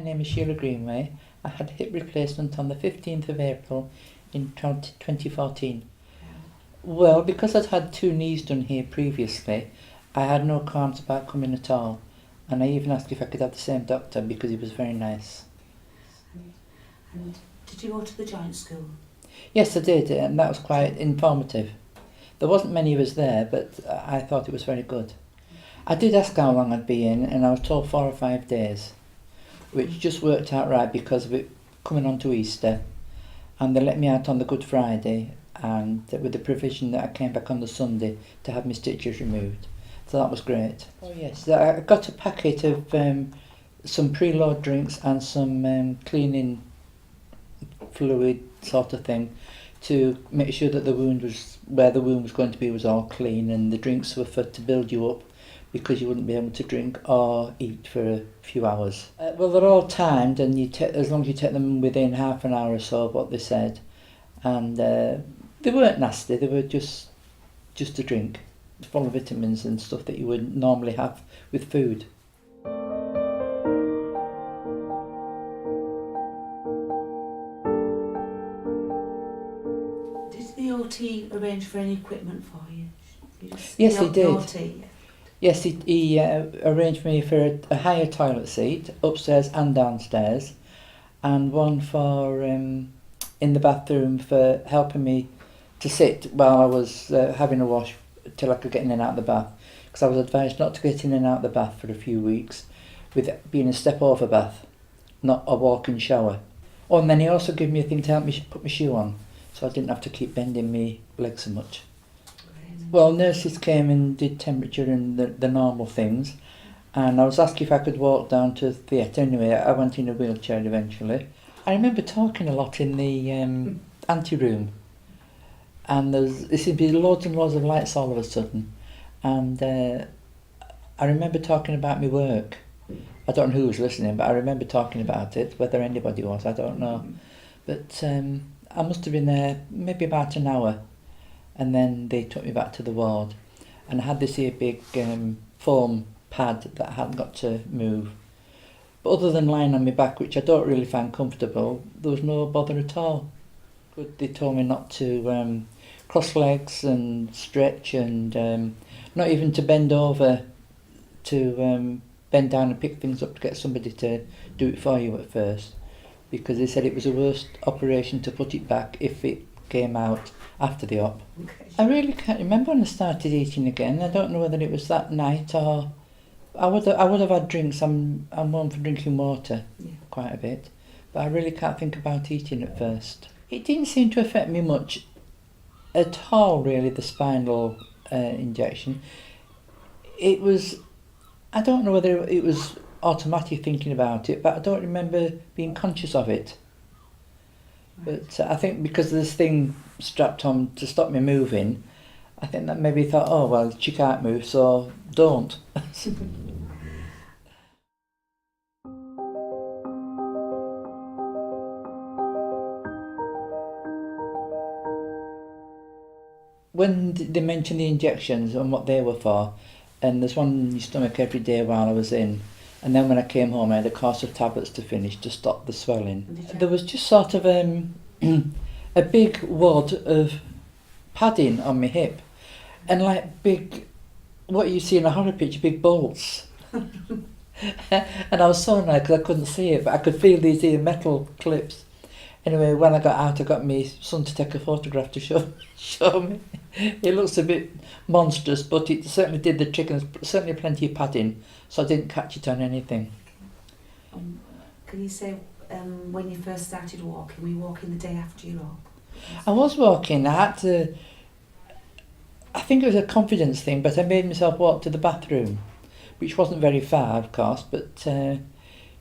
name is Sheila Greenway. I had a hip replacement on the 15th of April in 2014. Well, because I'd had 2 knees done here previously, I had no qualms about coming at all. And I even asked if I could have the same doctor because he was very nice. And did you go to the joint school? Yes, I did, and that was quite informative. There wasn't many of us there, but I thought it was very good. I did ask how long I'd be in, and I was told 4 or 5 days, which just worked out right because of it coming on to Easter, and they let me out on the Good Friday, and with the provision that I came back on the Sunday to have my stitches removed. So that was great. Oh yes, I got a packet of some preload drinks and some cleaning fluid sort of thing to make sure that the wound was, where the wound was going to be, was all clean, and the drinks were for to build you up because you wouldn't be able to drink or eat for a few hours. Well, they're all timed, and as long as you take them within half an hour or so of what they said, and they weren't nasty, they were just a drink full of vitamins and stuff that you would normally have with food. Did the OT arrange for any equipment for you? Yes, he did. OT? Yes, he arranged me for a higher toilet seat, upstairs and downstairs, and one for in the bathroom for helping me to sit while I was having a wash till I could get in and out of the bath, because I was advised not to get in and out of the bath for a few weeks, with it being a step over bath, not a walk-in shower. Oh, and then he also gave me a thing to help me put my shoe on, so I didn't have to keep bending my legs so much. Well, nurses came and did temperature and the normal things, and I was asked if I could walk down to the theatre. Anyway, I went in a wheelchair eventually. I remember talking a lot in the ante-room, and there seemed to be loads and loads of lights all of a sudden, and I remember talking about my work. I don't know who was listening, but I remember talking about it. Whether anybody was, I don't know. But I must have been there maybe about an hour, and then they took me back to the ward, and I had this here big foam pad that I hadn't got to move. But other than lying on my back, which I don't really find comfortable, there was no bother at all. They told me not to cross legs and stretch, and not even to bend over, to bend down and pick things up, to get somebody to do it for you at first, because they said it was the worst operation to put it back if it came out after the op. Okay. I really can't remember when I started eating again. I don't know whether it was that night or I would have had drinks. I'm one for drinking water quite a bit, but I really can't think about eating at first. It didn't seem to affect me much at all, really, the spinal injection. It was, I don't know whether it was automatic thinking about it, but I don't remember being conscious of it. But I think because of this thing strapped on to stop me moving, I think that maybe thought, oh well, she can't move, so don't. When they mentioned the injections and what they were for, and there's one in your stomach every day while I was in, and then when I came home I had a course of tablets to finish to stop the swelling. There was just sort of a big wad of padding on my hip, and like big, what you see in a horror picture, big bolts. And I was so annoyed because I couldn't see it, but I could feel these here metal clips. Anyway, when I got out, I got my son to take a photograph to show me. It looks a bit monstrous, but it certainly did the trick, and there's certainly plenty of padding, so I didn't catch it on anything. Can you say when you first started walking, were you walking the day after your op? I was walking. I had to, I think it was a confidence thing, but I made myself walk to the bathroom, which wasn't very far, of course, but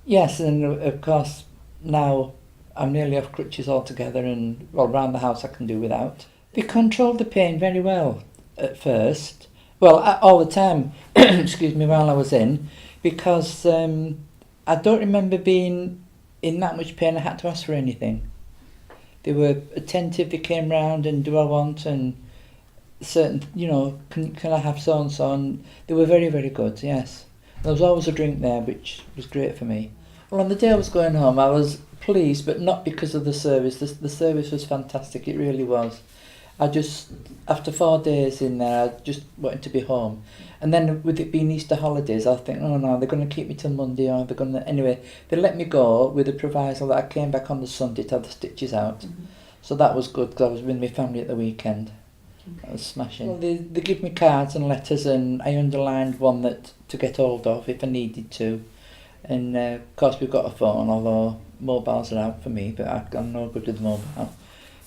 yes, and of course now I'm nearly off crutches altogether, and well, round the house I can do without. They controlled the pain very well at first, well, all the time, excuse me, while I was in, because I don't remember being in that much pain I had to ask for anything. They were attentive, they came round and do I want, and certain, you know, can I have so and so, and they were very, very good, yes. There was always a drink there, which was great for me. Well, on the day I was going home, I was pleased, but not because of the service. The service was fantastic, it really was. I just, after 4 days in there, I just wanted to be home. And then with it being Easter holidays, I think, oh no, they're going to keep me till Monday, or they're going to... Anyway, they let me go with the proviso that I came back on the Sunday to have the stitches out. Mm-hmm. So that was good, because I was with my family at the weekend. Okay. That was smashing. Well, they give me cards and letters, and I underlined one that to get hold of if I needed to. And of course we've got a phone, although mobiles are out for me, but I'm no good with the mobile.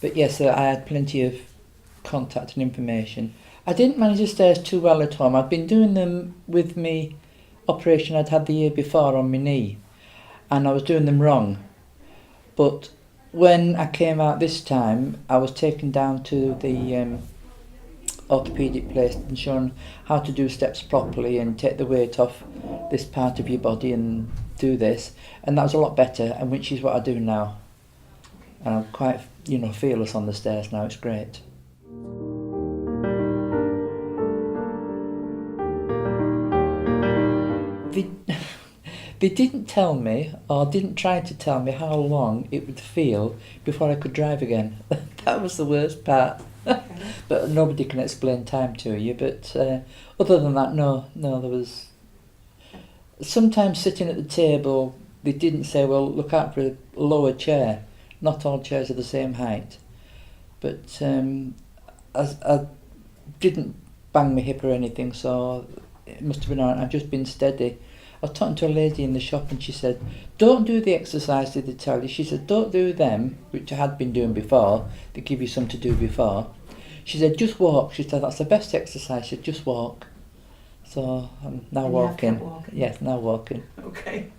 But yes, I had plenty of contact and information. I didn't manage the stairs too well at home. I'd been doing them with me operation I'd had the year before on my knee, and I was doing them wrong. But when I came out this time, I was taken down to the orthopaedic place and shown how to do steps properly and take the weight off this part of your body and do this, and that was a lot better, and which is what I do now. And I'm quite, fearless on the stairs now. It's great. They didn't tell me, or didn't try to tell me, how long it would feel before I could drive again. That was the worst part. Okay. But nobody can explain time to you. But other than that, no, there was... Sometimes sitting at the table, they didn't say, well, look out for a lower chair. Not all chairs are the same height. But I didn't bang my hip or anything, so it must have been all right. I've just been steady. I was talking to a lady in the shop, and she said, don't do the exercise that they tell you. She said, don't do them, which I had been doing before. They give you some to do before. She said, just walk. She said, that's the best exercise. She said, just walk. So I'm now And you have walking. kept walking? Yes, now walking. Okay.